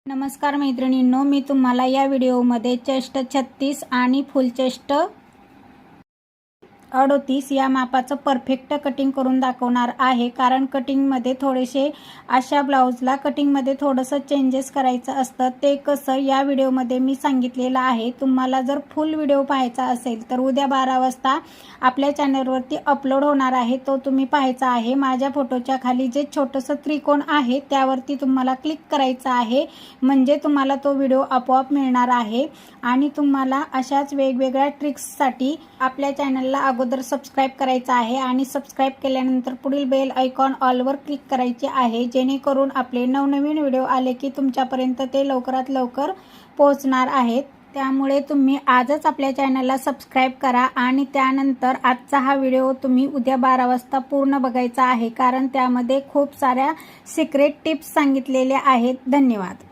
नमस्कार मैत्रिणींनो, मी तुम्हाला या व्हिडिओमध्ये चेस्ट 36 आणि फुल चेस्ट 38 या मापाचं परफेक्ट कटिंग करून दाखवणार आहे। कारण कटिंगमध्ये थोडेसे अशा ब्लाउजला कटिंगमध्ये थोडंसं चेंजेस करायचं असतं, ते कसं या व्हिडिओमध्ये मी सांगितलेलं आहे। तुम्हाला जर फुल व्हिडिओ पाहायचा असेल तर उद्या 12 वाजता आपल्या चॅनलवरती अपलोड होणार आहे, तो तुम्ही पाहायचा आहे। माझ्या फोटोच्या खाली जे छोटंसं त्रिकोण आहे त्यावरती तुम्हाला क्लिक करायचं आहे, म्हणजे तुम्हाला तो व्हिडिओ आपोआप मिळणार आहे। आणि तुम्हाला अशाच वेगवेगळ्या ट्रिक्ससाठी आपल्या चॅनलला अगोदर सबस्क्राइब करायचं आहे आणि सबस्क्राइब केल्यानंतर पुढील बेल आयकॉन ऑलवर क्लिक करायचे आहे, जेणेकरून आपले नवनवीन व्हिडिओ आले की तुमच्यापर्यंत ते लवकरात लवकर पोहोचणार आहेत। त्यामुळे तुम्ही आजच आपल्या चॅनलला सबस्क्राइब करा आणि त्यानंतर आजचा हा व्हिडिओ तुम्ही उद्या 12 वाजता पूर्ण बघायचा आहे, कारण त्यामध्ये खूप साऱ्या सिक्रेट टिप्स सांगितलेल्या आहेत। धन्यवाद।